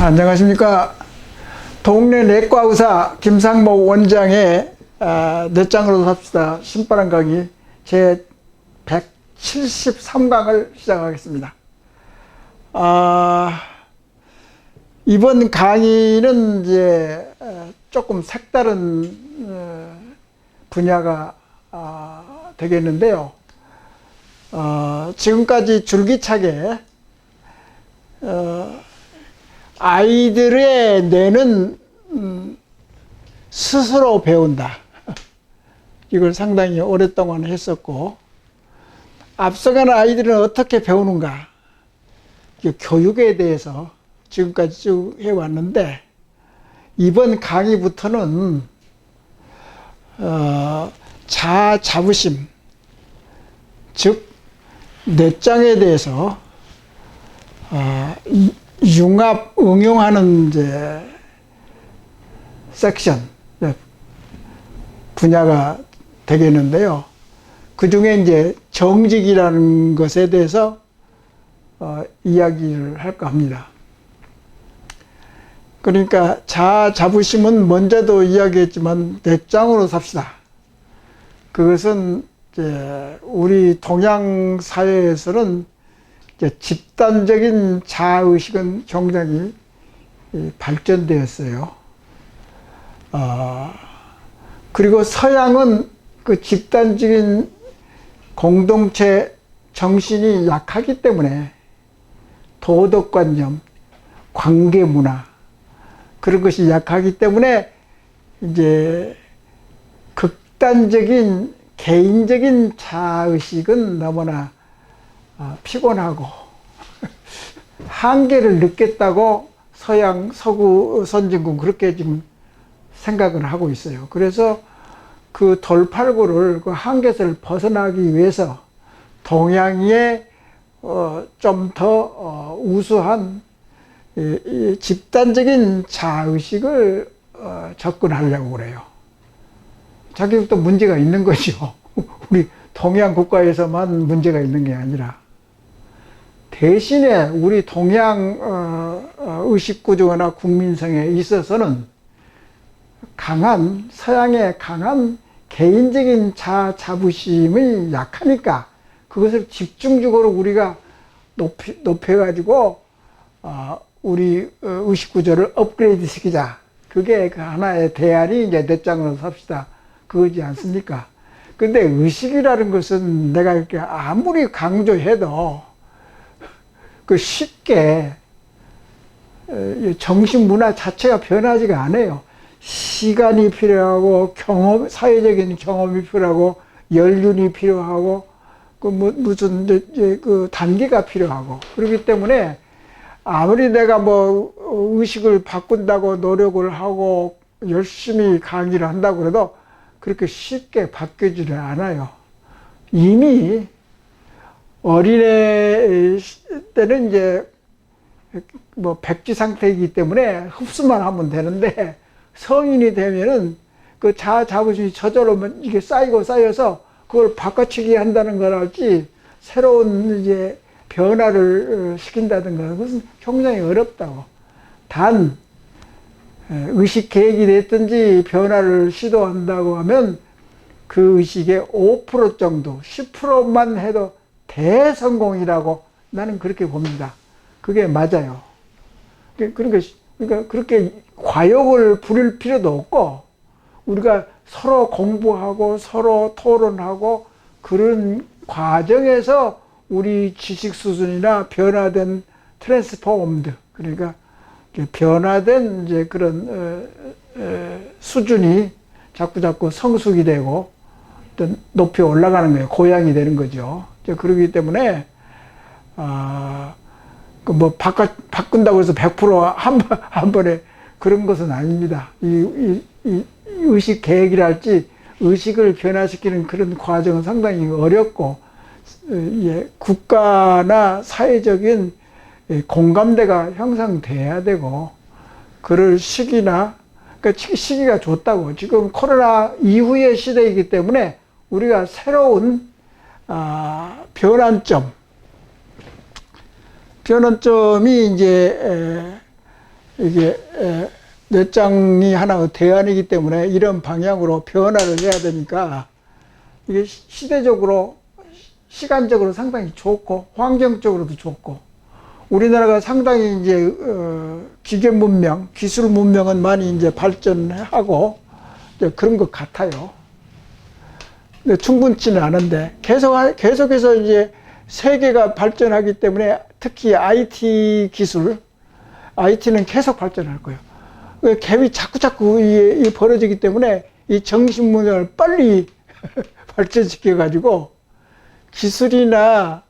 안녕하십니까. 동네 내과의사 김상목 원장의 넷장으로 삽시다 신바람 강의 제 173강을 시작하겠습니다. 이번 강의는 이제 조금 색다른 분야가 되겠는데요. 지금까지 줄기차게 아이들의 뇌는 스스로 배운다. 이걸 상당히 오랫동안 했었고, 앞서가는 아이들은 어떻게 배우는가, 교육에 대해서 지금까지 쭉 해왔는데, 이번 강의부터는 자아 자부심, 즉 뇌장에 대해서 융합 응용하는 이제 섹션 분야가 되겠는데요. 그 중에 이제 정직이라는 것에 대해서 이야기를 할까 합니다. 그러니까 자아 자부심은 먼저도 이야기했지만 뇌장으로 삽시다. 그것은 이제 우리 동양 사회에서는 집단적인 자아의식은 굉장히 발전되었어요. 그리고 서양은 그 집단적인 공동체 정신이 약하기 때문에 도덕관념, 관계문화, 그런 것이 약하기 때문에 이제 극단적인 개인적인 자아의식은 너무나 피곤하고 한계를 느꼈다고 서양, 서구 선진국 그렇게 지금 생각을 하고 있어요. 그래서 그 돌팔구를, 그 한계선을 벗어나기 위해서 동양의 좀 더 우수한 집단적인 자아의식을 접근하려고 그래요. 자기도 문제가 있는 거죠. 우리 동양 국가에서만 문제가 있는 게 아니라. 대신에 우리 동양 의식구조나 국민성에 있어서는 서양의 강한 개인적인 자아 자부심이 약하니까 그것을 집중적으로 우리가 높여가지고 우리 의식구조를 업그레이드 시키자. 그게 그 하나의 대안이 이제 넷장으로 삽시다. 그거지 않습니까? 근데 의식이라는 것은 내가 이렇게 아무리 강조해도 그 쉽게 정신 문화 자체가 변하지가 않아요. 시간이 필요하고 사회적인 경험이 필요하고 연륜이 필요하고 무슨 그 단계가 필요하고 그렇기 때문에 아무리 내가 뭐 의식을 바꾼다고 노력을 하고 열심히 강의를 한다고 해도 그렇게 쉽게 바뀌지를 않아요. 이미 어린애 때는 이제 뭐 백지 상태이기 때문에 흡수만 하면 되는데 성인이 되면은 그 자아 자부심이 저절로 이게 쌓여서 그걸 바꿔치기 한다는 거랄지 새로운 이제 변화를 시킨다든가 그것은 굉장히 어렵다고. 단 의식 계획이 됐든지 변화를 시도한다고 하면 그 의식의 5% 정도, 10%만 해도 대성공이라고 나는 그렇게 봅니다. 그게 맞아요. 그러니까 그렇게 과욕을 부릴 필요도 없고 우리가 서로 공부하고 서로 토론하고 그런 과정에서 우리 지식 수준이나 변화된 트랜스포먼드, 그러니까 변화된 이제 그런 수준이 자꾸 성숙이 되고 어떤 높이 올라가는 거예요. 고양이 되는 거죠. 그렇기 때문에 뭐 바꾼다고 해서 100% 한 번에 그런 것은 아닙니다. 이 의식 계획이랄지 의식을 변화시키는 그런 과정은 상당히 어렵고 국가나 사회적인 공감대가 형성돼야 되고 그럴 시기나 그러니까 시기가 좋다고. 지금 코로나 이후의 시대이기 때문에 우리가 새로운 변환점이 이제 이게 뇌장이 하나의 대안이기 때문에 이런 방향으로 변화를 해야 되니까 이게 시대적으로 시간적으로 상당히 좋고 환경적으로도 좋고 우리나라가 상당히 이제 기계 문명, 기술 문명은 많이 이제 발전하고 이제 그런 것 같아요. 근데 충분치는 않은데 계속해서 이제 세계가 발전하기 때문에 특히 IT 기술, IT는 계속 발전할 거예요. 갭이 자꾸 벌어지기 때문에 이 정신문명을 빨리 발전시켜가지고 기술이나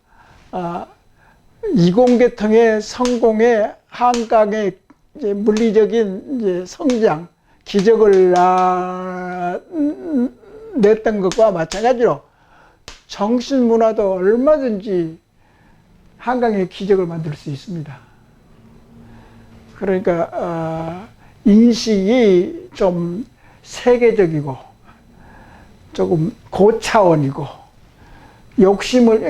이공계통의 성공의 한강의 이제 물리적인 이제 성장, 기적을 냈던 것과 마찬가지로 정신문화도 얼마든지 한강의 기적을 만들 수 있습니다. 그러니까 인식이 좀 세계적이고 조금 고차원이고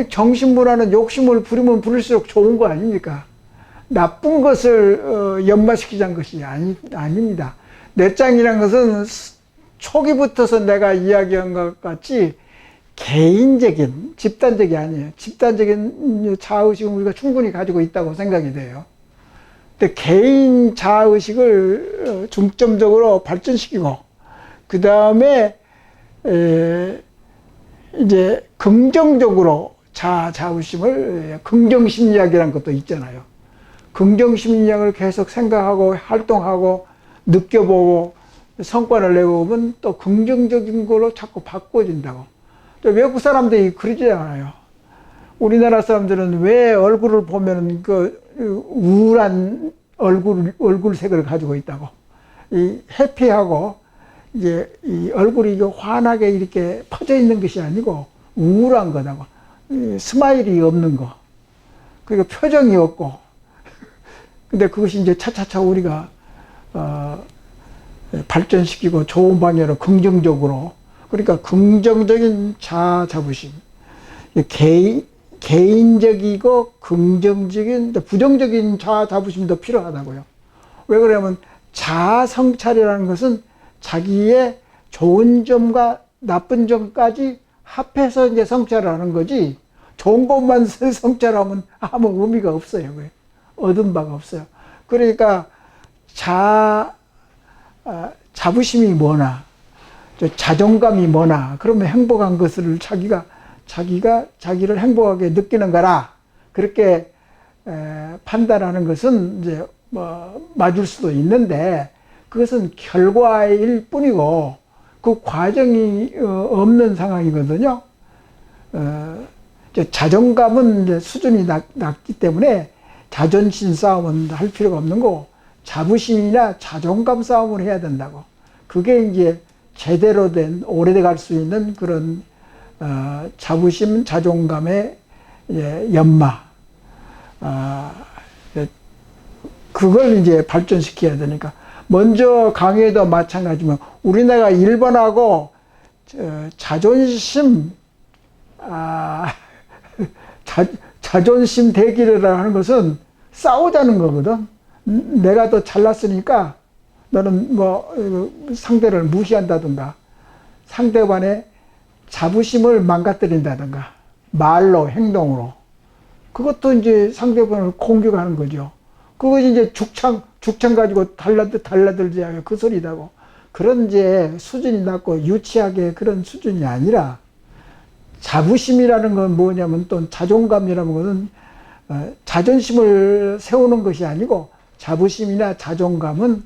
정신문화는 욕심을 부리면 부릴수록 좋은 거 아닙니까? 나쁜 것을 연마시키자는 것이 아닙니다. 뇌장이라는 것은 초기부터서 내가 이야기한 것 같이 개인적인, 집단적이 아니에요. 집단적인 자아의식은 우리가 충분히 가지고 있다고 생각이 돼요. 근데 개인 자아의식을 중점적으로 발전시키고, 그 다음에, 이제 긍정적으로 자부심을, 긍정심리학이라는 것도 있잖아요. 긍정심리학을 계속 생각하고, 활동하고, 느껴보고, 성과를 내고 보면 또 긍정적인 걸로 자꾸 바꿔진다고. 또 외국 사람들이 그러지 않아요. 우리나라 사람들은 왜 얼굴을 보면 그 우울한 얼굴색을 가지고 있다고. 이 해피하고 이제 이 얼굴이 환하게 이렇게 퍼져 있는 것이 아니고 우울한 거다고. 스마일이 없는 거. 그리고 표정이 없고. 근데 그것이 이제 차차차 우리가 발전시키고 좋은 방향으로 긍정적으로, 그러니까 긍정적인 자부심, 개인적이고 긍정적인, 부정적인 자부심도 필요하다고요. 왜 그러냐면 자성찰이라는 것은 자기의 좋은 점과 나쁜 점까지 합해서 이제 성찰을 하는 거지, 좋은 것만 성찰하면 아무 의미가 없어요. 얻은 바가 없어요. 그러니까 자부심이 뭐나, 자존감이 뭐나, 그러면 행복한 것을 자기를 행복하게 느끼는 거라, 그렇게 판단하는 것은 이제 맞을 수도 있는데, 그것은 결과일 뿐이고, 그 과정이 없는 상황이거든요. 자존감은 이제 수준이 낮기 때문에 자존심 싸움은 할 필요가 없는 거고, 자부심이나 자존감 싸움을 해야 된다고. 그게 이제 제대로 된, 오래갈 수 있는 그런, 자부심, 자존감의 연마. 그걸 이제 발전시켜야 되니까. 먼저 강의도 마찬가지면, 우리나라가 일본하고 자존심, 자존심 대결을 하는 것은 싸우자는 거거든. 내가 더 잘났으니까 너는 상대를 무시한다든가, 상대방의 자부심을 망가뜨린다든가, 말로, 행동으로. 그것도 이제 상대방을 공격하는 거죠. 그것이 이제 죽창 가지고 달라들지 않아요. 그 소리다고. 그런 이제 수준이 낮고 유치하게 그런 수준이 아니라, 자부심이라는 건 뭐냐면, 또 자존감이라는 것은 자존심을 세우는 것이 아니고, 자부심이나 자존감은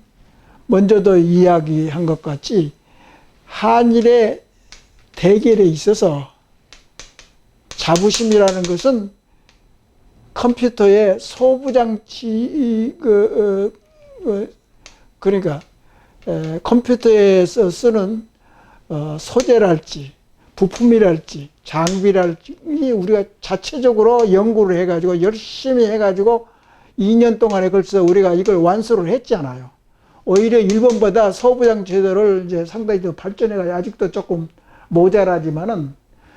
먼저도 이야기한 것 같이 한일의 대결에 있어서 자부심이라는 것은 컴퓨터의 소부장치, 그러니까 컴퓨터에서 쓰는 소재랄지 부품이랄지 장비랄지 우리가 자체적으로 연구를 해가지고 열심히 해가지고 2년 동안에 걸쳐서 우리가 이걸 완수를 했잖아요. 오히려 일본보다 소부장 제도를 이제 상당히 더 발전해가지고 아직도 조금 모자라지만은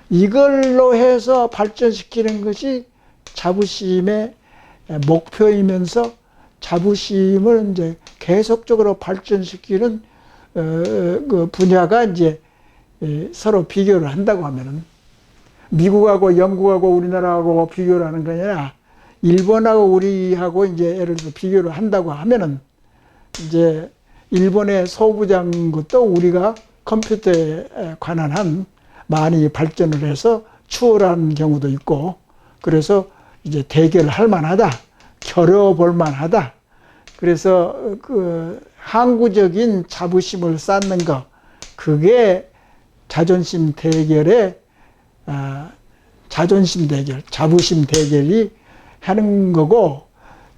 이걸로 해서 발전시키는 것이 자부심의 목표이면서 자부심을 이제 계속적으로 발전시키는 그 분야가 이제 서로 비교를 한다고 하면은 미국하고 영국하고 우리나라하고 비교를 하는 게 아니라 일본하고 우리하고 이제 예를 들어 비교를 한다고 하면은 이제 일본의 소부장 것도 우리가 컴퓨터에 관한 한 많이 발전을 해서 추월한 경우도 있고 그래서 이제 대결할 만하다. 겨뤄볼 만하다. 그래서 그 항구적인 자부심을 쌓는 것, 그게 자존심 대결의 자존심 대결, 자부심 대결이 하는 거고,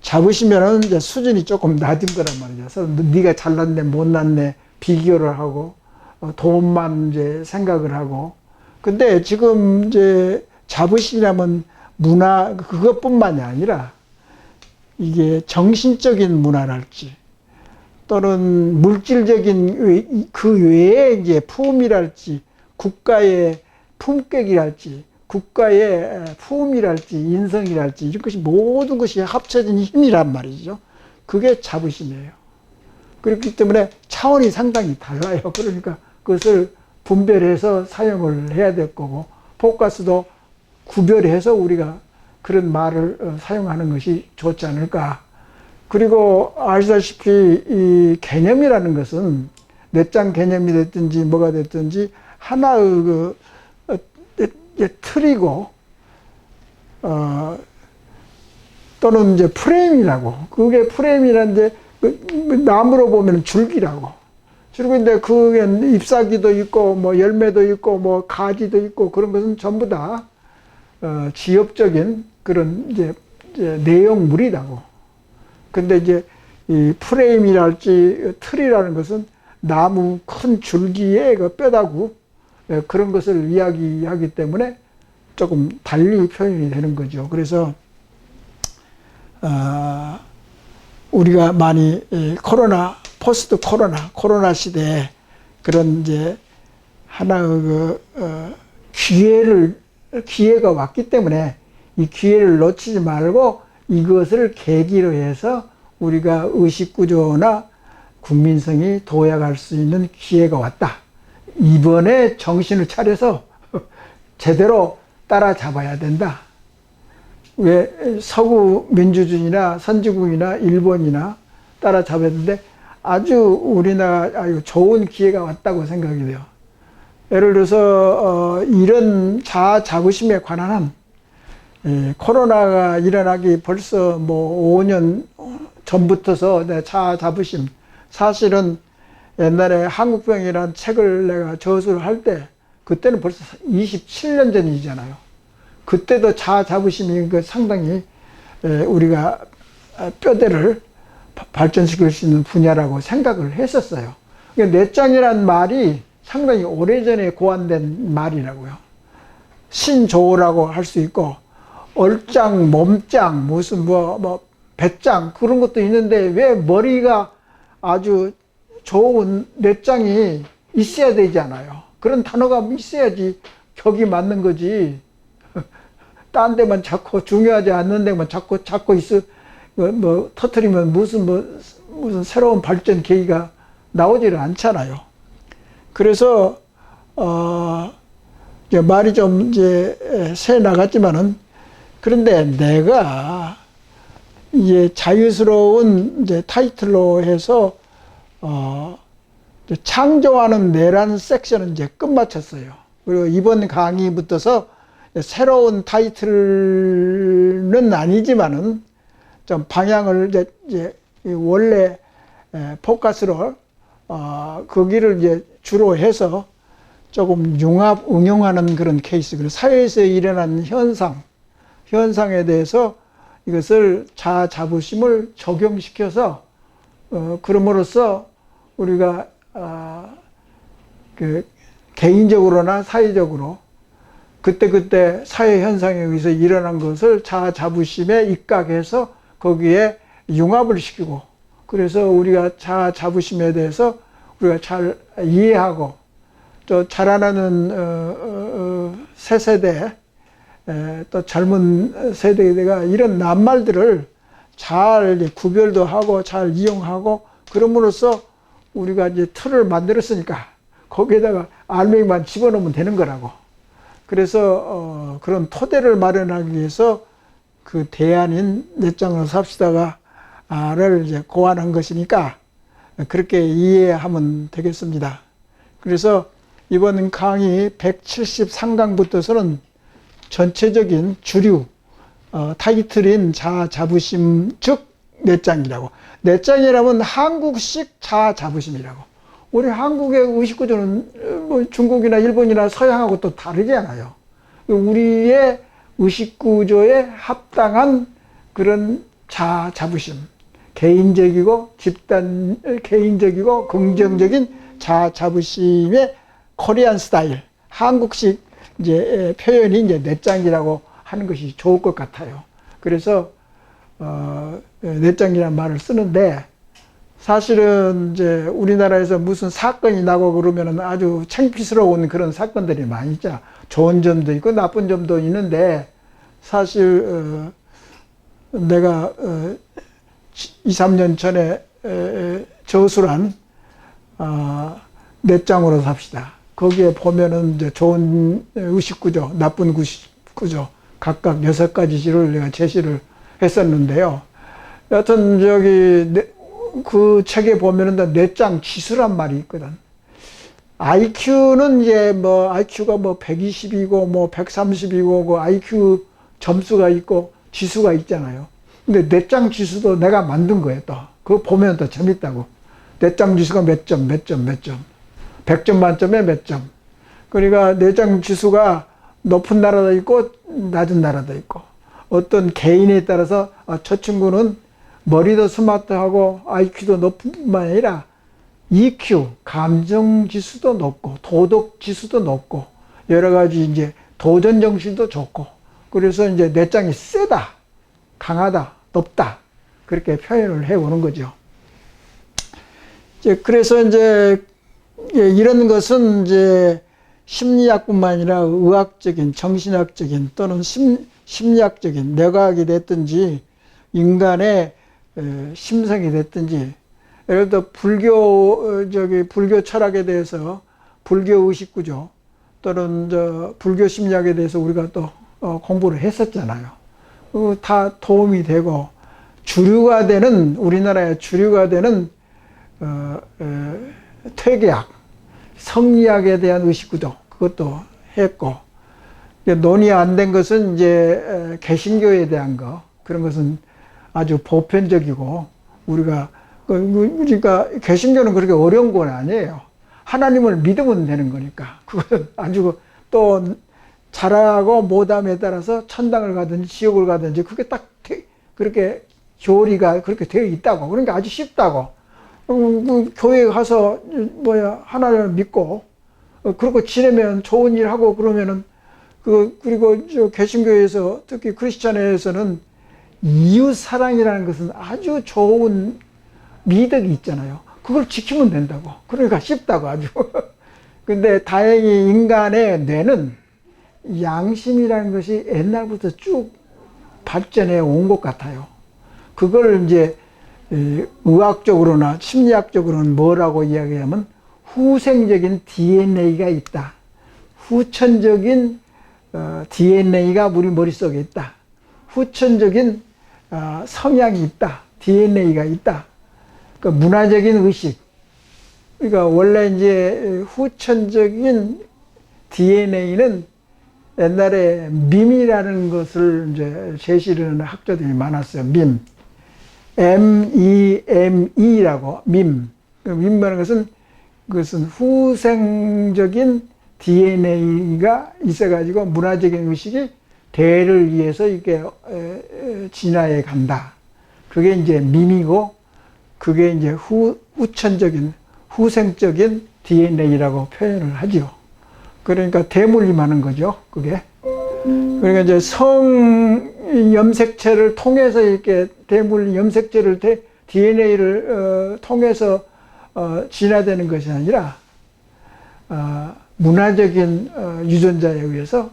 자부심에는 이제 수준이 조금 낮은 거란 말이죠. 그래서 네가 잘났네, 못났네 비교를 하고 돈만 이제 생각을 하고. 근데 지금 이제 자부심이라면 문화 그것뿐만이 아니라 이게 정신적인 문화랄지 또는 물질적인 그 외에 이제 품이랄지 국가의 품격이랄지 국가의 품이랄지 인성이랄지 이런 것이 모든 것이 합쳐진 힘이란 말이죠. 그게 자부심이에요. 그렇기 때문에 차원이 상당히 달라요. 그러니까 그것을 분별해서 사용을 해야 될 거고 포커스도 구별해서 우리가 그런 말을 사용하는 것이 좋지 않을까. 그리고 아시다시피 이 개념이라는 것은 넷장 개념이 됐든지 뭐가 됐든지 하나의 그 틀이고 또는 이제 프레임이라고. 그게 프레임이란데 나무로 보면 줄기라고. 줄기인데 그게 잎사귀도 있고 뭐 열매도 있고 뭐 가지도 있고 그런 것은 전부 다 지엽적인 그런 이제 내용물이라고. 근데 이제 이 프레임이랄지 틀이라는 것은 나무 큰 줄기의 그 뼈다구 그런 것을 이야기하기 때문에 조금 달리 표현이 되는 거죠. 그래서 우리가 많이 코로나 포스트 코로나 시대에 그런 이제 하나의 그 기회가 왔기 때문에 이 기회를 놓치지 말고 이것을 계기로 해서 우리가 의식구조나 국민성이 도약할 수 있는 기회가 왔다. 이번에 정신을 차려서 제대로 따라잡아야 된다. 왜 서구 민주주의나 선진국이나 일본이나 따라잡아야 되는데 아주 우리나라 아주 좋은 기회가 왔다고 생각이 돼요. 예를 들어서 이런 자아 자부심에 관한 한 코로나가 일어나기 벌써 뭐 5년 전부터서 내 자아 자부심 사실은 옛날에 한국병이라는 책을 내가 저술을 할 때 그때는 벌써 27년 전이잖아요. 그때도 자아 자부심이 상당히 우리가 뼈대를 발전시킬 수 있는 분야라고 생각을 했었어요. 뇌짱이라는 말이 상당히 오래전에 고안된 말이라고요. 신조어라고 할 수 있고 얼짱, 몸짱, 무슨 배짱 그런 것도 있는데 왜 머리가 아주 좋은 뇌짱이 있어야 되잖아요. 그런 단어가 있어야지 격이 맞는 거지. 딴 데만 자꾸 중요하지 않는 데만 자꾸 있어 터트리면 무슨 새로운 발전 계기가 나오지를 않잖아요. 그래서 이제 말이 좀 이제 새 나갔지만은 그런데 내가 이제 자유스러운 이제 타이틀로 해서 창조하는 내라는 섹션은 이제 끝마쳤어요. 그리고 이번 강의부터서 새로운 타이틀은 아니지만은 좀 방향을 이제 원래 포커스로 거기를 이제 주로 해서 조금 융합 응용하는 그런 케이스, 그리고 사회에서 일어나는 현상에 대해서 이것을 자아 자부심을 적용시켜서 그럼으로써 우리가 그 개인적으로나 사회적으로 그때 사회 현상에 의해서 일어난 것을 자아 자부심에 입각해서 거기에 융합을 시키고, 그래서 우리가 자아 자부심에 대해서 우리가 잘 이해하고 또 자라나는 새 세대 또 젊은 세대가 이런 낱말들을 잘 이제 구별도 하고 잘 이용하고 그럼으로써 우리가 이제 틀을 만들었으니까 거기에다가 알맹이만 집어넣으면 되는 거라고. 그래서 그런 토대를 마련하기 위해서 그 대안인 넷장으로 삽시다가를 이제 고안한 것이니까 그렇게 이해하면 되겠습니다. 그래서 이번 강의 173강부터서는 전체적인 주류 타이틀인 자아자부심 즉 넷장이라고. 넷장이라면 한국식 자아자부심이라고. 우리 한국의 의식구조는 뭐 중국이나 일본이나 서양하고 또 다르지 않아요. 우리의 의식구조에 합당한 그런 자아자부심, 개인적이고 긍정적인 자아자부심의 코리안 스타일, 한국식 이제 표현이 이제 넷장이라고 하는 것이 좋을 것 같아요. 그래서 넷장이라는 말을 쓰는데 사실은 이제 우리나라에서 무슨 사건이 나고 그러면은 아주 창피스러운 그런 사건들이 많이 있죠. 좋은 점도 있고 나쁜 점도 있는데 사실 내가 2, 3년 전에 저술한 넷장으로 삽시다. 거기에 보면은 이제 좋은 의식구조, 나쁜 의식구조 각각 6가지를 내가 제시를 했었는데요. 여하튼 그 책에 보면은 넷장 지수란 말이 있거든. IQ는 이제 뭐 IQ가 뭐 120이고 뭐 130이고 그 IQ 점수가 있고 지수가 있잖아요. 근데 넷장 지수도 내가 만든 거예요, 또. 그거 보면 더 재밌다고. 넷장 지수가 몇 점. 100점 만점에 몇 점. 그러니까 넷장 지수가 높은 나라도 있고 낮은 나라도 있고 어떤 개인에 따라서 저 친구는 머리도 스마트하고 IQ도 높은 뿐만 아니라 EQ, 감정 지수도 높고 도덕 지수도 높고 여러 가지 이제 도전 정신도 좋고 그래서 이제 넷장이 세다, 강하다, 높다 그렇게 표현을 해 오는 거죠. 그래서 이제 이런 것은 이제 심리학뿐만 아니라 의학적인, 정신학적인 또는 심리학적인 뇌과학이 됐든지 인간의 심성이 됐든지 예를 들어 불교 철학에 대해서 불교 의식구조 또는 불교 심리학에 대해서 우리가 또 공부를 했었잖아요. 다 도움이 되고 주류가 되는 우리나라의 주류가 되는 퇴계학, 성리학에 대한 의식구조 그것도 했고 논의 안 된 것은 이제 개신교에 대한 거 그런 것은 아주 보편적이고 우리가 그러니까 개신교는 그렇게 어려운 건 아니에요. 하나님을 믿으면 되는 거니까 그것은 아주 또 잘하고 못함에 따라서 천당을 가든지 지옥을 가든지 그게 딱 그렇게 교리가 그렇게 되어 있다고. 그러니까 아주 쉽다고. 교회에 가서 하나님을 믿고 그러고 지내면 좋은 일 하고 그러면은 그리고 개신교에서 특히 크리스찬에서는 이웃 사랑이라는 것은 아주 좋은 미덕이 있잖아요. 그걸 지키면 된다고. 그러니까 쉽다고 아주. 근데 다행히 인간의 뇌는 양심이라는 것이 옛날부터 쭉 발전해 온 것 같아요. 그걸 이제 의학적으로나 심리학적으로는 뭐라고 이야기하면 후생적인 DNA가 있다. 후천적인 DNA가 우리 머릿속에 있다. 후천적인 성향이 있다. DNA가 있다. 그러니까 문화적인 의식. 그러니까 원래 이제 후천적인 DNA는 옛날에 밈이라는 것을 이제 제시를 하는 학자들이 많았어요. 밈. MEME라고 밈. 밈이라는 것은 그것은 후생적인 DNA가 있어가지고 문화적인 의식이 대를 위해서 이렇게 진화해 간다. 그게 이제 밈이고, 그게 이제 후천적인, 후생적인 DNA라고 표현을 하죠. 그러니까 대물림하는 거죠, 그게. 그러니까 이제 성 염색체를 통해서 이렇게 대물림 염색체를 DNA를 통해서 진화되는 것이 아니라 문화적인 유전자에 의해서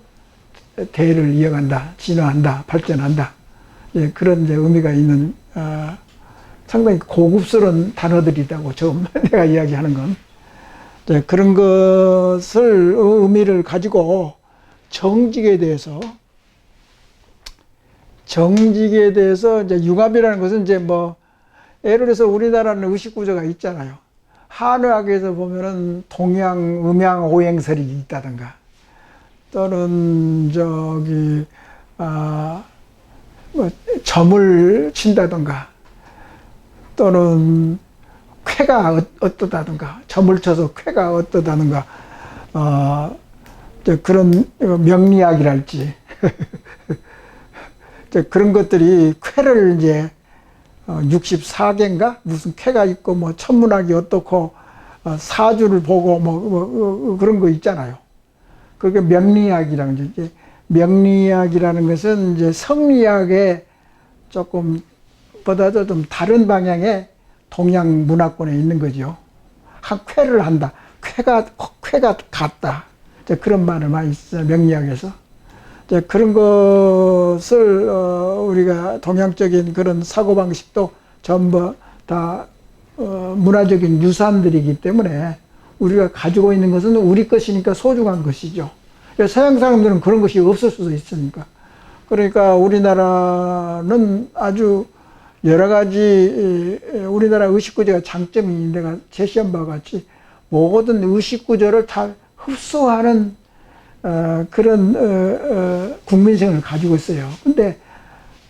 대를 이어간다, 진화한다, 발전한다. 예, 그런 이제 의미가 있는, 상당히 고급스러운 단어들이라고 처음 내가 이야기하는 건. 이제 그런 것을, 의미를 가지고 정직에 대해서 이제 융합이라는 것은 이제 뭐, 예를 들어서 우리나라는 의식구조가 있잖아요. 한의학에서 보면은 동양, 음양, 오행설이 있다든가, 또는 뭐 점을 친다든가, 또는 쾌가 어떠다든가, 점을 쳐서 쾌가 어떠다든가, 그런 명리학이랄지 그런 것들이 쾌를 이제 64개인가 무슨 쾌가 있고 뭐 천문학이 어떻고 사주를 보고 뭐 그런 거 있잖아요. 그게 명리학이라는 거죠. 명리학이라는 것은 이제 성리학의 조금 보다도 좀 다른 방향의 동양 문화권에 있는 거죠. 한 쾌를 한다. 쾌가 같다. 그런 말을 많이 써요. 명리학에서. 그런 것을 우리가 동양적인 그런 사고방식도 전부 다 문화적인 유산들이기 때문에 우리가 가지고 있는 것은 우리 것이니까 소중한 것이죠. 서양 사람들은 그런 것이 없을 수도 있으니까. 그러니까 우리나라는 아주 여러 가지 우리나라 의식구조가 장점이 내가 제시한 바와 같이 모든 의식구조를 다 흡수하는 그런 국민성을 가지고 있어요. 근데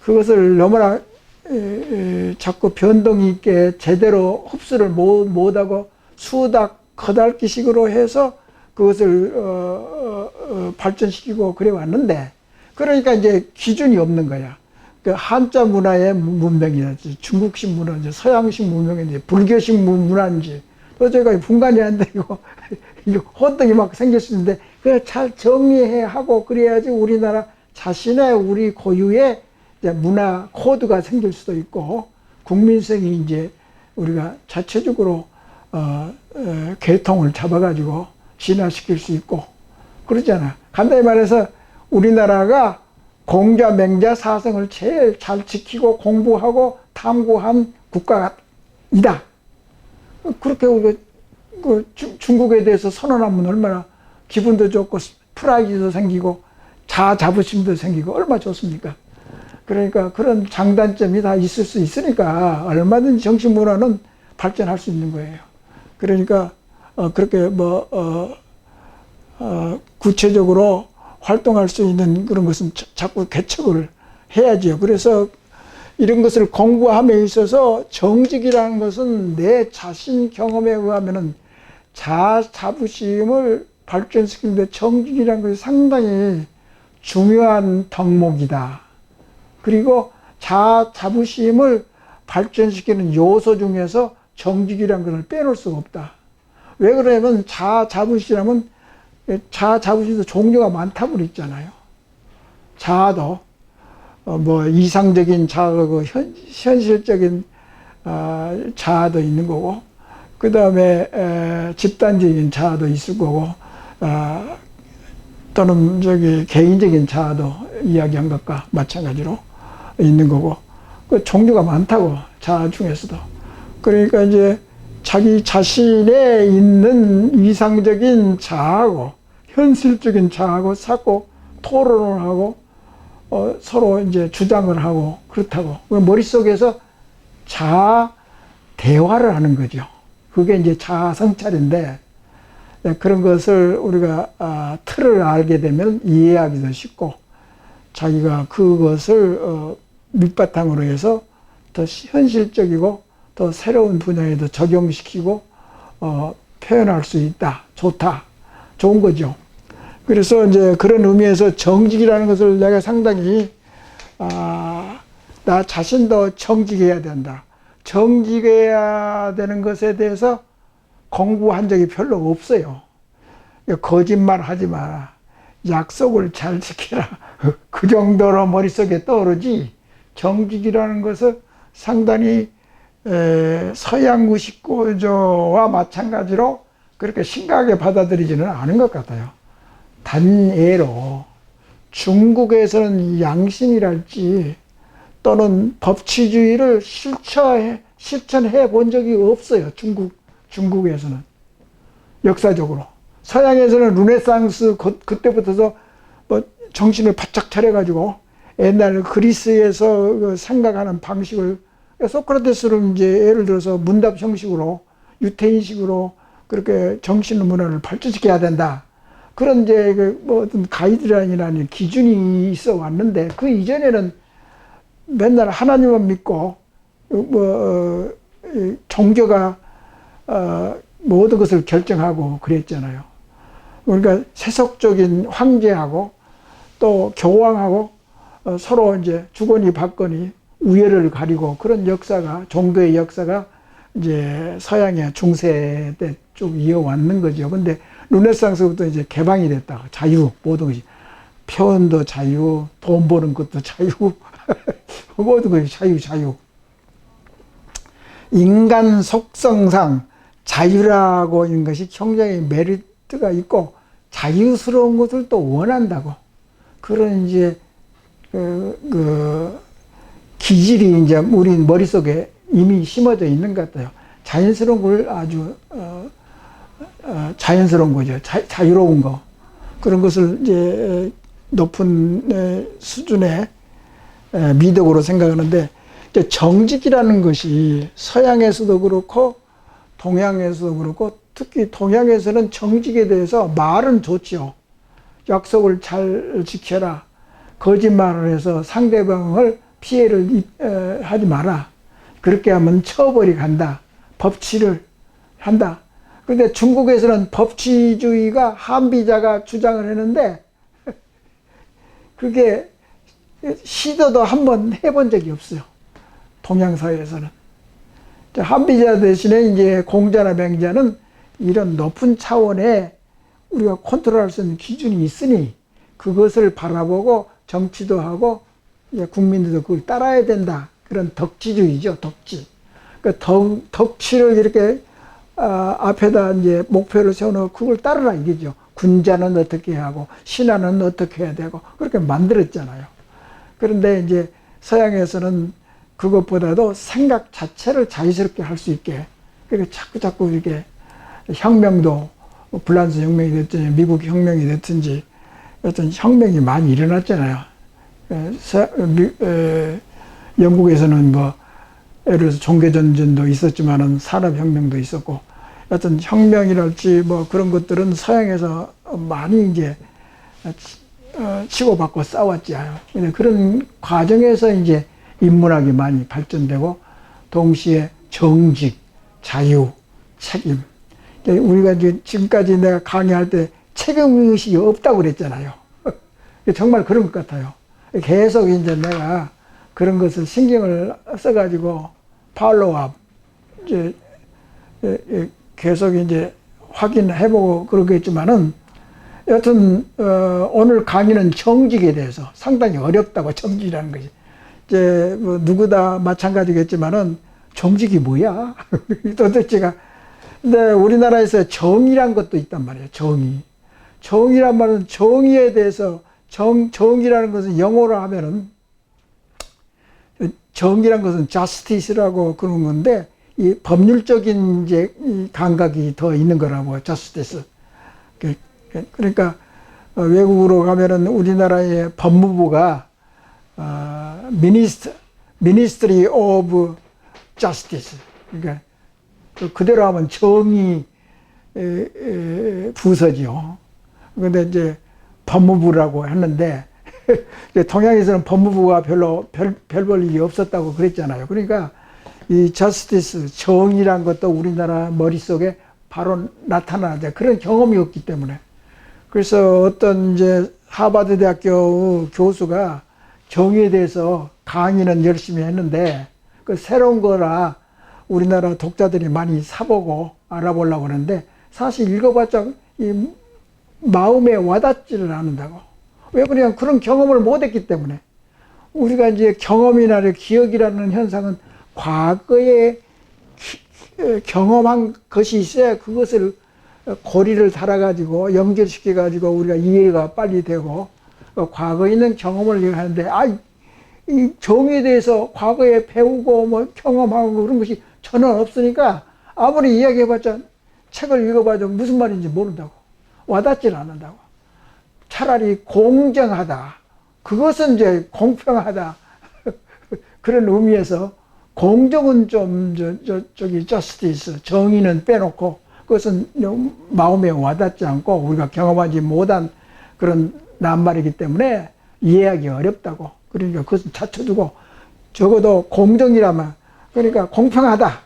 그것을 너무나 자꾸 변동이 있게 제대로 흡수를 못하고 수닥 커달기식으로 해서 그것을 발전시키고 그래 왔는데, 그러니까 이제 기준이 없는 거야. 그 한자 문화의 문명이지, 중국식 문화인지, 서양식 문명인지, 불교식 문화인지 도저히 분간이 안 되고 혼동이 막 생길 수 있는데, 그걸 잘 정리해 하고 그래야지 우리나라 자신의 우리 고유의 문화 코드가 생길 수도 있고, 국민성이 이제 우리가 자체적으로 계통을 잡아가지고 진화시킬 수 있고 그러잖아. 간단히 말해서 우리나라가 공자, 맹자, 사성을 제일 잘 지키고 공부하고 탐구한 국가이다. 그렇게 우리가 중국에 대해서 선언하면 얼마나 기분도 좋고 프라이드도 생기고 자부심도 생기고 얼마나 좋습니까? 그러니까 그런 장단점이 다 있을 수 있으니까 얼마든지 정신문화는 발전할 수 있는 거예요. 그러니까 그렇게 구체적으로 활동할 수 있는 그런 것은 자꾸 개척을 해야죠. 그래서 이런 것을 공부함에 있어서 정직이라는 것은 내 자신 경험에 의하면은 자부심을 발전시키는데 정직이라는 것이 상당히 중요한 덕목이다. 그리고 자부심을 발전시키는 요소 중에서 정직이라는 것을 빼놓을 수가 없다. 왜 그러냐면 자부심이라면 자부심도 종류가 많다고 그랬잖아요. 자아도 뭐 이상적인 자아고 현실적인 자아도 있는 거고, 그 다음에 집단적인 자아도 있을 거고, 또는 개인적인 자아도 이야기한 것과 마찬가지로 있는 거고, 그 종류가 많다고, 자아 중에서도. 그러니까 이제 자기 자신에 있는 이상적인 자아하고 현실적인 자아하고 자꾸 토론을 하고 서로 이제 주장을 하고 그렇다고. 머릿속에서 자아 대화를 하는 거죠. 그게 이제 자아 성찰인데, 그런 것을 우리가 틀을 알게 되면 이해하기도 쉽고, 자기가 그것을 밑바탕으로 해서 더 현실적이고 더 새로운 분야에도 적용시키고 표현할 수 있다. 좋다. 좋은 거죠. 그래서 이제 그런 의미에서 정직이라는 것을 내가 상당히 나 자신도 정직해야 된다. 정직해야 되는 것에 대해서 공부한 적이 별로 없어요. 거짓말 하지 마라. 약속을 잘 지켜라. 그 정도로 머릿속에 떠오르지, 정직이라는 것은 상당히 서양 의식구조와 마찬가지로 그렇게 심각하게 받아들이지는 않은 것 같아요. 단예로 중국에서는 양심이랄지 또는 법치주의를 실천해 본 적이 없어요. 중국에서는. 역사적으로. 서양에서는 르네상스 그때부터서 뭐 정신을 바짝 차려가지고 옛날 그리스에서 그 생각하는 방식을 소크라테스를 이제 예를 들어서 문답 형식으로 유태인식으로 그렇게 정신 문화를 발전시켜야 된다. 그런 이제 뭐 어떤 가이드라인이라는 기준이 있어 왔는데 그 이전에는 맨날 하나님만 믿고 종교가 모든 것을 결정하고 그랬잖아요. 그러니까 세속적인 황제하고 또 교황하고 서로 이제 주거니 받거니 우열을 가리고 그런 역사가 종교의 역사가 이제 서양의 중세 때 쭉 이어왔는 거죠. 근데 르네상스부터 이제 개방이 됐다. 자유, 모든 것이. 표현도 자유, 돈 버는 것도 자유, 모든 것이 자유. 인간 속성상 자유라고 하는 것이 굉장히 메리트가 있고 자유스러운 것을 또 원한다고. 그런 이제 기질이 이제 우리 머릿속에 이미 심어져 있는 것 같아요. 자연스러운 걸 아주 자연스러운 거죠. 자유로운 거. 그런 것을 이제 높은 수준의 미덕으로 생각하는데 정직이라는 것이 서양에서도 그렇고 동양에서도 그렇고 특히 동양에서는 정직에 대해서 말은 좋지요. 약속을 잘 지켜라. 거짓말을 해서 상대방을 피해를 하지 마라. 그렇게 하면 처벌이 간다. 법치를 한다. 그런데 중국에서는 법치주의가 한비자가 주장을 했는데 그게 시도도 한번 해본 적이 없어요. 동양사회에서는. 한비자 대신에 이제 공자나 맹자는 이런 높은 차원의 우리가 컨트롤할 수 있는 기준이 있으니 그것을 바라보고 정치도 하고 국민들도 그걸 따라야 된다. 그런 덕지주의죠, 덕지. 그러니까 덕치를 이렇게 앞에다 이제 목표를 세워놓고 그걸 따르라 이거죠. 군자는 어떻게 하고 신하는 어떻게 해야 되고 그렇게 만들었잖아요. 그런데 이제 서양에서는 그것보다도 생각 자체를 자유스럽게 할 수 있게 그렇게 자꾸 이렇게 혁명도 프랑스 혁명이 됐든지 미국 혁명이 됐든지 어떤 혁명이 많이 일어났잖아요. 영국에서는 뭐 예를 들어서 종교전쟁도 있었지만은 산업혁명도 있었고 어떤 혁명이랄지 뭐 그런 것들은 서양에서 많이 이제 치고받고 싸웠지요. 그런 과정에서 이제 인문학이 많이 발전되고 동시에 정직, 자유, 책임. 우리가 이제 지금까지 내가 강의할 때 책임의식이 없다고 그랬잖아요. 정말 그런 것 같아요. 계속 이제 내가 그런 것을 신경을 써가지고 팔로우업, 이제 계속 이제 확인해보고 그러겠지만은 여튼 오늘 강의는 정직에 대해서 상당히 어렵다고 정직이라는 것이 이제 뭐 누구다 마찬가지겠지만은 정직이 뭐야? 도대체가 근데 우리나라에서 정의란 것도 있단 말이에요. 정의란 말은 정의에 대해서 정의라는 것은 영어로 하면은 정의란 것은 justice라고 그런 건데 이 법률적인 이제 이 감각이 더 있는 거라고 justice. 그러니까 외국으로 가면은 우리나라의 법무부가 Ministry of Justice. 그러니까 그대로 하면 정의 부서지요. 그런데 이제 법무부라고 했는데 동양에서는 법무부가 별로 별 볼 일이 없었다고 그랬잖아요. 그러니까 이 저스티스 정의란 것도 우리나라 머릿속에 바로 나타나는데 그런 경험이 없기 때문에 그래서 어떤 이제 하버드 대학교 교수가 정의에 대해서 강의는 열심히 했는데 그 새로운 거라 우리나라 독자들이 많이 사보고 알아보려고 하는데 사실 읽어봤자 이 마음에 와닿지를 않는다고. 왜 그러냐면 그런 경험을 못했기 때문에. 우리가 이제 경험이나 기억이라는 현상은 과거에 경험한 것이 있어야 그것을 고리를 달아가지고 연결시켜가지고 우리가 이해가 빨리 되고 과거에 있는 경험을 하는데 이 정의에 대해서 과거에 배우고 뭐 경험하고 그런 것이 전혀 없으니까 아무리 이야기해봤자 책을 읽어봐도 무슨 말인지 모른다고. 와닿질 않는다고. 차라리 공정하다. 그것은 이제 공평하다. 그런 의미에서 공정은 좀 저기 저스티스 정의는 빼놓고 그것은 마음에 와닿지 않고 우리가 경험하지 못한 그런 낱말이기 때문에 이해하기 어렵다고. 그러니까 그것은 찾쳐두고 적어도 공정이라면 그러니까 공평하다.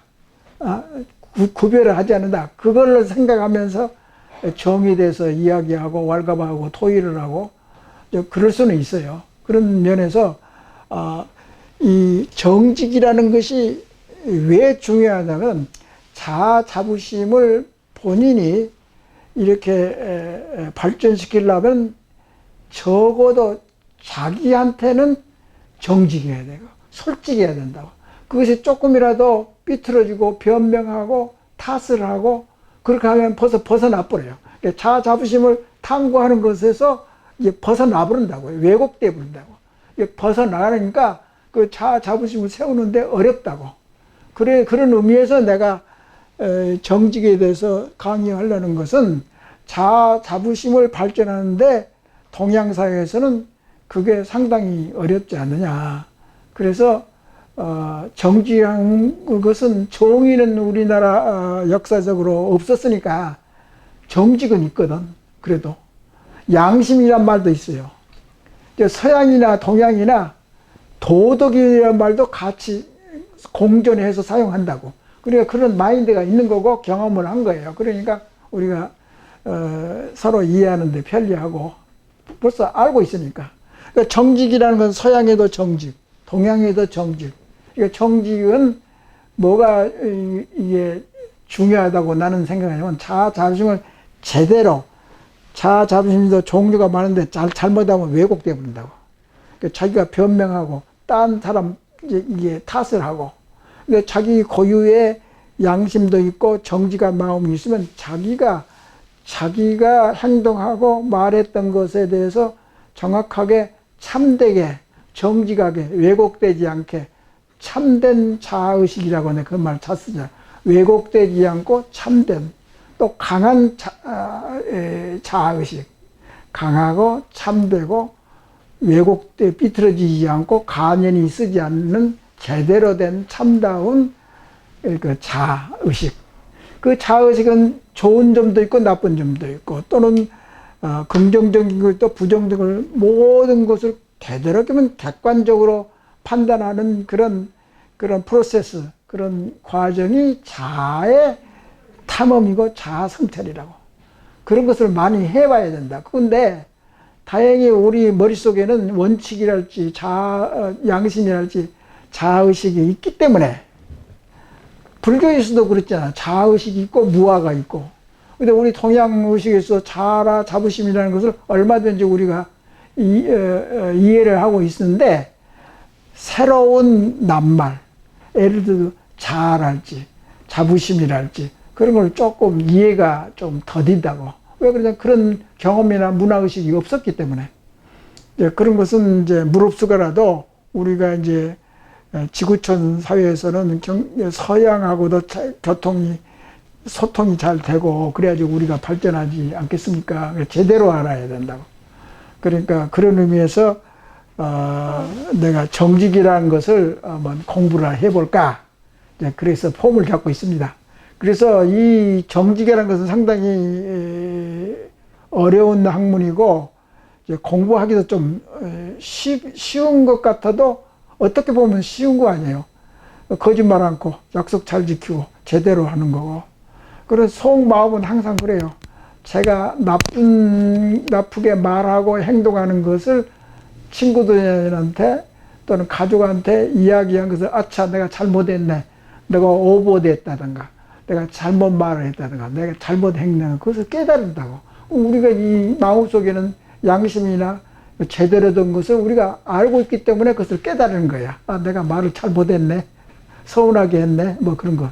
구별을 하지 않는다. 그걸 생각하면서 정의에 대해서 이야기하고 왈가왈부하고 토의를 하고 그럴 수는 있어요. 그런 면에서 이 정직이라는 것이 왜 중요하냐면 자아 자부심을 본인이 이렇게 발전시키려면 적어도 자기한테는 정직해야 되고 솔직해야 된다고. 그것이 조금이라도 삐뚤어지고 변명하고 탓을 하고 그렇게 하면 벗어나 버려요. 자아 자부심을 탐구하는 것에서 이제 벗어나 버린다고요. 왜곡돼 버린다고. 벗어나가니까 그 자아 자부심을 세우는데 어렵다고. 그런 의미에서 내가 정직에 대해서 강의하려는 것은 자아 자부심을 발전하는데 동양사회에서는 그게 상당히 어렵지 않느냐. 그래서 정직한 것은 정의는 우리나라 역사적으로 없었으니까 정직은 있거든. 그래도 양심이란 말도 있어요. 서양이나 동양이나 도덕이라는 말도 같이 공존해서 사용한다고. 그러니까 그런 마인드가 있는 거고 경험을 한 거예요. 그러니까 우리가 서로 이해하는 데 편리하고 벌써 알고 있으니까. 그러니까 정직이라는 건 서양에도 정직, 동양에도 정직. 그러니까 정직은 뭐가 이게 중요하다고 나는 생각하냐면 자아 자부심을 제대로 자아 자부심도 종류가 많은데 잘못하면 왜곡되어 버린다고. 그러니까 자기가 변명하고 딴 사람 이게 탓을 하고 그러니까 자기 고유의 양심도 있고 정직한 마음이 있으면 자기가 행동하고 말했던 것에 대해서 정확하게 참되게 정직하게 왜곡되지 않게 참된 자아의식이라고 하네. 그 말 잘 쓰자. 왜곡되지 않고 참된 또 강한 자아의식 강하고 참되고 왜곡돼 삐뚤어지지 않고 가면이 쓰지 않는 제대로 된 참다운 그 자아의식. 그 자아의식은 좋은 점도 있고 나쁜 점도 있고 또는 긍정적인 것도 부정적인 모든 것을 되도록이면 객관적으로 판단하는 그런 프로세스, 그런 과정이 자아의 탐험이고 자아 성찰이라고. 그런 것을 많이 해봐야 된다. 그런데 다행히 우리 머릿속에는 원칙이랄지 양심이랄지 자아의식이 있기 때문에 불교에서도 그랬잖아. 자아의식이 있고 무아가 있고. 근데 우리 동양의식에서 자아 자부심이라는 것을 얼마든지 우리가 이해를 하고 있는데 새로운 낱말, 예를 들어 자아랄지 자부심이랄지 그런 걸 조금 이해가 좀 더딘다고. 왜 그러냐? 그런 경험이나 문화의식이 없었기 때문에. 이제 그런 것은 이제 무릅쓰고라도 우리가 이제 지구촌 사회에서는 서양하고도 소통이 잘 되고 그래야지 우리가 발전하지 않겠습니까? 제대로 알아야 된다고. 그러니까 그런 의미에서 내가 정직이라는 것을 한번 공부를 해볼까. 그래서 폼을 잡고 있습니다. 그래서 이 정직이라는 것은 상당히 어려운 학문이고 공부하기도 좀 쉬운 것 같아도 어떻게 보면 쉬운 거 아니에요. 거짓말 않고 약속 잘 지키고 제대로 하는 거고. 그래서 속마음은 항상 그래요. 제가 나쁘게 말하고 행동하는 것을 친구들한테 또는 가족한테 이야기한 것을 아차 내가 잘못했네. 내가 오버됐다든가 내가 잘못 말을 했다든가 내가 잘못 행동한 그것을 깨달은다고. 우리가 이 마음속에는 양심이나 제대로 된 것을 우리가 알고 있기 때문에 그것을 깨달은 거야. 내가 말을 잘못했네. 서운하게 했네. 뭐 그런 것.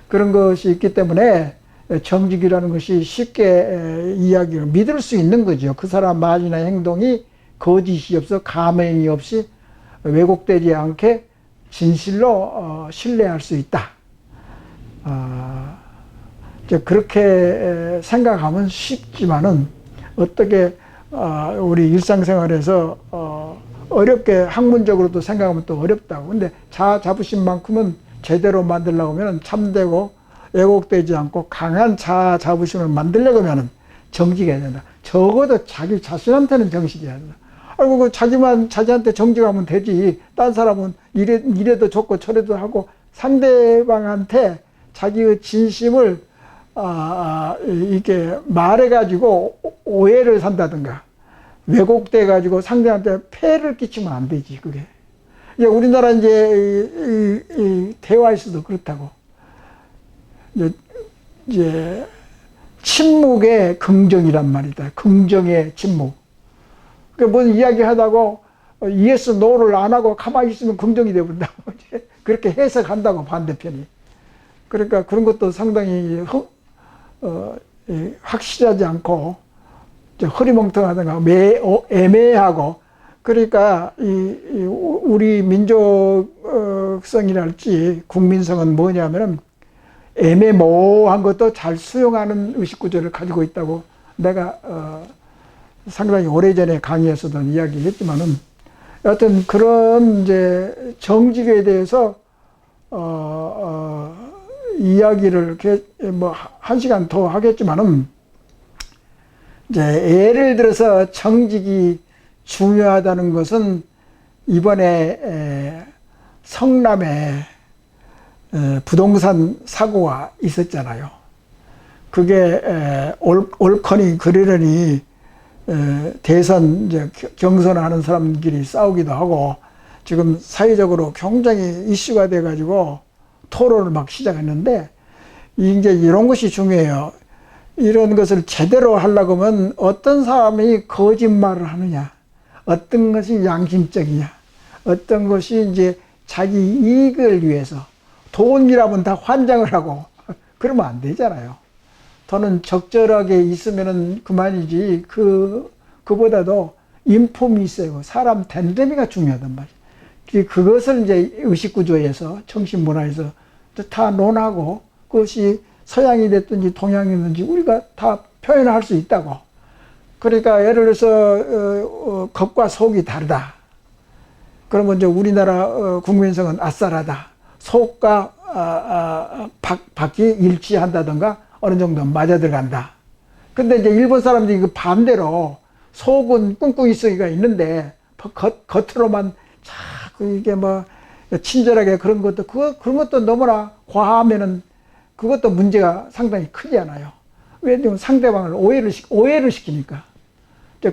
그런 것이 있기 때문에 정직이라는 것이 쉽게 이야기를 믿을 수 있는 거죠. 그 사람 말이나 행동이 거짓이 없어 가면이 없이 왜곡되지 않게 진실로 신뢰할 수 있다. 이제 그렇게 생각하면 쉽지만은 어떻게 우리 일상생활에서 어렵게 학문적으로도 생각하면 또 어렵다고. 근데 자아 자부심만큼은 제대로 만들려고 하면 참되고 왜곡되지 않고 강한 자아 자부심을 만들려고 하면 정직해야 된다. 적어도 자기 자신한테는 정직해야 된다. 아이고, 그 자기한테 정직하면 되지. 딴 사람은 이래도 좋고 저래도 하고 상대방한테 자기의 진심을 이렇게 말해가지고 오해를 산다든가 왜곡돼가지고 상대한테 폐해를 끼치면 안 되지, 그게. 이제 우리나라 이 대화에서도 그렇다고. 이제 침묵의 긍정이란 말이다. 긍정의 침묵. 그러니까 무슨 이야기 하다고 yes, no를 안 하고 가만히 있으면 긍정이 되버린다고. 그렇게 해석한다고, 반대편이. 그러니까 그런 것도 상당히 확실하지 않고 흐리멍텅하다가 애매하고. 그러니까 우리 민족성이랄지 국민성은 뭐냐면은 애매모호한 것도 잘 수용하는 의식구조를 가지고 있다고 내가 상당히 오래전에 강의에서도 이야기했지만은, 여하튼 그런 이제 정직에 대해서 이야기를 뭐 1시간 더 하겠지만은, 이제 예를 들어서 정직이 중요하다는 것은 이번에 성남에 부동산 사고가 있었잖아요. 그게 옳거니 그르려니 대선 이제 경선하는 사람끼리 싸우기도 하고 지금 사회적으로 굉장히 이슈가 돼가지고 토론을 막 시작했는데, 이제 이런 것이 중요해요. 이런 것을 제대로 하려고 하면 어떤 사람이 거짓말을 하느냐, 어떤 것이 양심적이냐, 어떤 것이 이제 자기 이익을 위해서, 돈이라면 다 환장을 하고 그러면 안 되잖아요. 돈은 적절하게 있으면은 그만이지, 그보다도 인품이 있어요. 사람 됨됨이가 중요하단 말이에요. 그것을 이제 의식구조에서, 정신문화에서 다 논하고, 그것이 서양이 됐든지 동양이든지 우리가 다 표현할 수 있다고. 그러니까 예를 들어서 겉과 속이 다르다. 그러면 이제 우리나라 국민성은 아싸라다. 속과 밖이 일치한다든가 어느 정도 맞아 들어간다. 근데 이제 일본 사람들이 그 반대로 속은 꿍꿍이성이가 있는데 겉으로만 자꾸 이게 뭐 친절하게 그런 그런 것도 너무나 과하면은 그것도 문제가 상당히 크지 않아요. 왜냐면 상대방을 오해를 시키니까.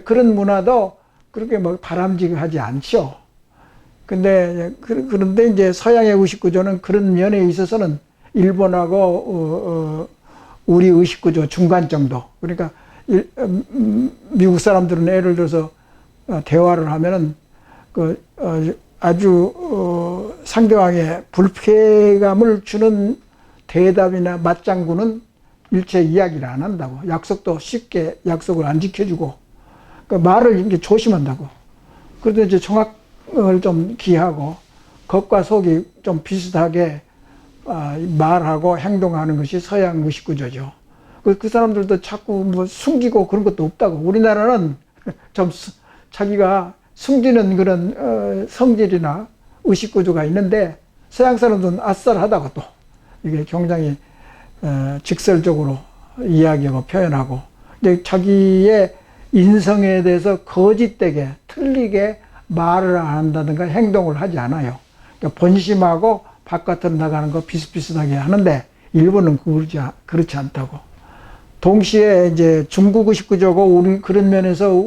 그런 문화도 그렇게 뭐 바람직하지 않죠. 그런데 이제 서양의 의식구조는 그런 면에 있어서는 일본하고 우리 의식구조 중간 정도. 그러니까 미국 사람들은 예를 들어서 대화를 하면은 아주 상대방의 불쾌감을 주는 대답이나 맞장구는 일체 이야기를 안 한다고. 약속도 쉽게 약속을 안 지켜주고, 말을 이제 조심한다고. 그래도 이제 정확을 좀 기하고 겉과 속이 좀 비슷하게 말하고 행동하는 것이 서양 의식구조죠. 그 사람들도 자꾸 뭐 숨기고 그런 것도 없다고. 우리나라는 좀 자기가 숨기는 그런 성질이나 의식구조가 있는데, 서양 사람들은 아싸하다고 또 이게 굉장히 직설적으로 이야기하고 표현하고, 근데 자기의 인성에 대해서 거짓되게 틀리게 말을 안 한다든가 행동을 하지 않아요. 그러니까 본심하고 바깥으로 나가는 거 비슷비슷하게 하는데, 일본은 그렇지 않다고. 동시에 이제 중국 의식구조고 우리 그런 면에서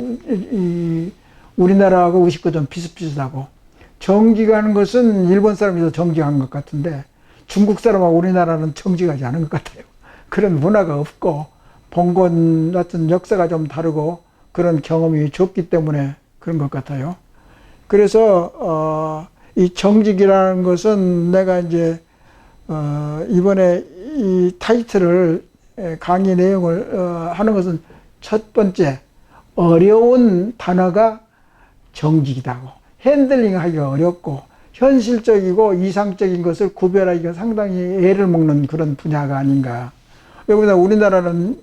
우리나라하고 의식구 좀 비슷비슷하고, 정직하는 것은 일본 사람이 더 정직한 것 같은데 중국 사람하고 우리나라는 정직하지 않은 것 같아요. 그런 문화가 없고 봉건 같은 역사가 좀 다르고 그런 경험이 적기 때문에 그런 것 같아요. 그래서 이 정직이라는 것은 내가 이제 이번에 이 타이틀을 강의 내용을 하는 것은 첫 번째, 어려운 단어가 정직이다고. 핸들링하기가 어렵고 현실적이고 이상적인 것을 구별하기가 상당히 애를 먹는 그런 분야가 아닌가. 왜냐하면 우리나라는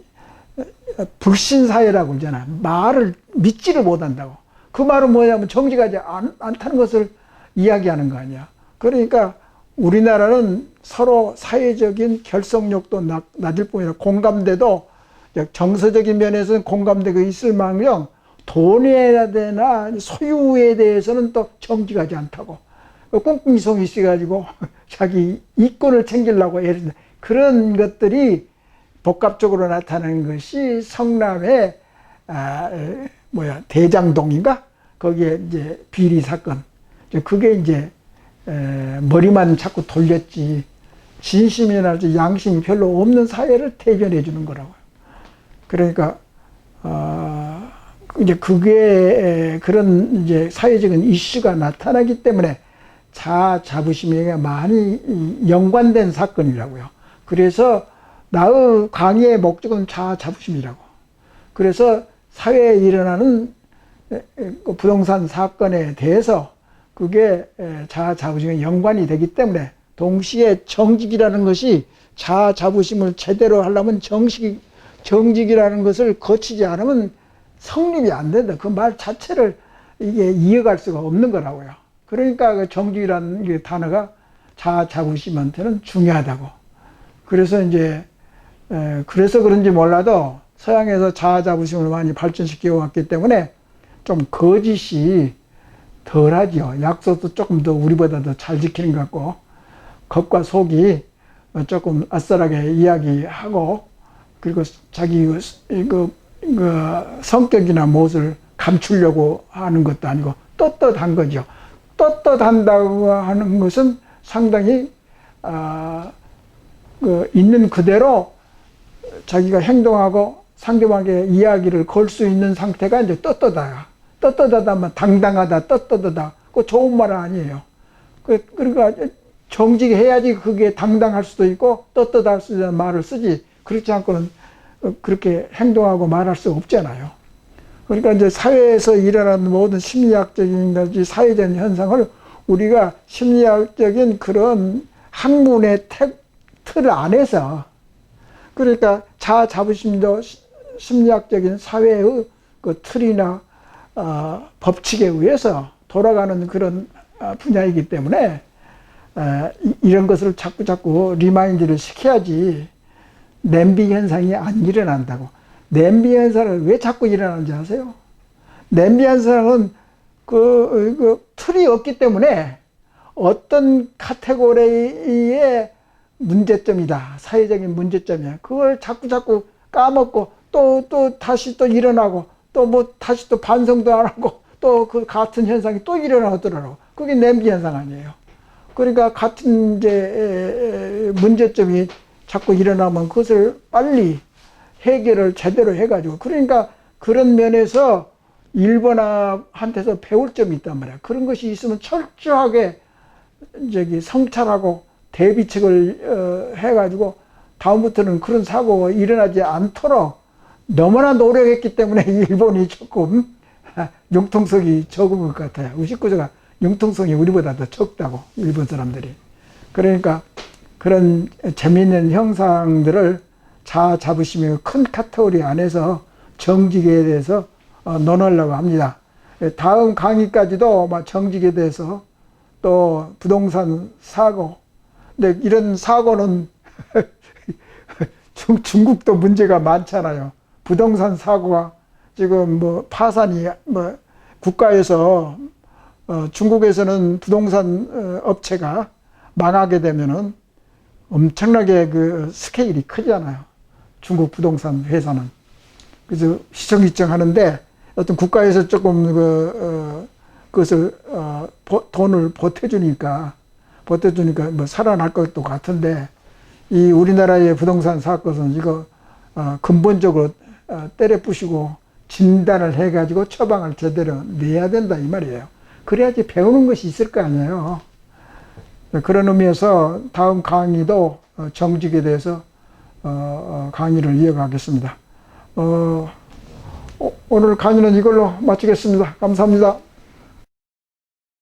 불신사회라고 그러잖아. 말을 믿지를 못한다고. 그 말은 뭐냐면 정직하지 않다는 것을 이야기하는 거 아니야. 그러니까 우리나라는 서로 사회적인 결속력도 낮을 뿐이라 공감대도 정서적인 면에서는 공감대가 있을 망정 돈에 대나 소유에 대해서는 또 정직하지 않다고. 꿍꿍이성이 있어가지고 자기 이권을 챙기려고 애를 쓴다. 그런 것들이 복합적으로 나타나는 것이 성남의 대장동인가? 거기에 이제 비리 사건. 그게 이제 머리만 자꾸 돌렸지 진심이나 양심이 별로 없는 사회를 대변해 주는 거라고요. 그러니까 이제 그게 그런 이제 사회적인 이슈가 나타나기 때문에 자아 자부심에 많이 연관된 사건이라고요. 그래서 나의 강의의 목적은 자아 자부심이라고. 그래서 사회에 일어나는 부동산 사건에 대해서 그게 자아 자부심에 연관이 되기 때문에 동시에 정직이라는 것이 자아 자부심을 제대로 하려면 정직이라는 것을 거치지 않으면 성립이 안 된다. 그 말 자체를 이게 이어갈 수가 없는 거라고요. 그러니까 그 정직이라는 단어가 자아 자부심한테는 중요하다고. 그래서 이제 그래서 그런지 몰라도 서양에서 자아 자부심을 많이 발전시켜 왔기 때문에 좀 거짓이 덜하죠. 약속도 조금 더 우리보다 더 잘 지키는 것 같고 겉과 속이 조금 아싸라게 이야기하고 그리고 자기 성격이나 무엇을 감추려고 하는 것도 아니고 떳떳한 거죠. 떳떳한다고 하는 것은 상당히 있는 그대로 자기가 행동하고 상대방에게 이야기를 걸 수 있는 상태가 이제 떳떳하다. 떳떳하다면 당당하다, 떳떳하다. 그 좋은 말 아니에요. 그러니까 정직해야지 그게 당당할 수도 있고 떳떳할 수 있는 말을 쓰지. 그렇지 않고는 그렇게 행동하고 말할 수 없잖아요. 그러니까 이제 사회에서 일어나는 모든 심리학적인 것이 사회적인 현상을 우리가 심리학적인 그런 학문의 틀 안에서 그러니까 자아 자부심도 심리학적인 사회의 그 틀이나 법칙에 의해서 돌아가는 그런 분야이기 때문에 이런 것을 자꾸 리마인드를 시켜야지 냄비 현상이 안 일어난다고. 냄비 현상은 왜 자꾸 일어나는지 아세요? 냄비 현상은 그 틀이 없기 때문에 어떤 카테고리의 문제점이다. 사회적인 문제점이야. 그걸 자꾸 까먹고 또 다시 또 일어나고 또 뭐 다시 또 반성도 안 하고 또 그 같은 현상이 또 일어나더라고. 그게 냄비 현상 아니에요. 그러니까 같은 이제 문제점이 자꾸 일어나면 그것을 빨리 해결을 제대로 해가지고 그러니까 그런 면에서 일본한테서 배울 점이 있단 말이야. 그런 것이 있으면 철저하게 성찰하고 대비책을 해가지고 다음부터는 그런 사고가 일어나지 않도록 너무나 노력했기 때문에 일본이 조금 융통성이 적은 것 같아요. 의식구조가 융통성이 우리보다 더 적다고, 일본 사람들이. 그러니까 그런 재미있는 형상들을 자아 자부심의 큰 카테고리 안에서 정직에 대해서 논하려고 합니다. 다음 강의까지도 정직에 대해서 또 부동산 사고, 근데 이런 사고는 중국도 문제가 많잖아요. 부동산 사고가 지금 파산이 국가에서 중국에서는 부동산 업체가 망하게 되면은 엄청나게 그 스케일이 크잖아요. 중국 부동산 회사는. 그래서 시청시청 하는데 어떤 국가에서 조금 그것을 돈을 보태주니까 살아날 것도 같은데 이 우리나라의 부동산 사건은 이거 근본적으로 때려 부시고 진단을 해가지고 처방을 제대로 내야 된다 이 말이에요. 그래야지 배우는 것이 있을 거 아니에요. 그런 의미에서 다음 강의도 정직에 대해서 강의를 이어가겠습니다. 오늘 강의는 이걸로 마치겠습니다. 감사합니다.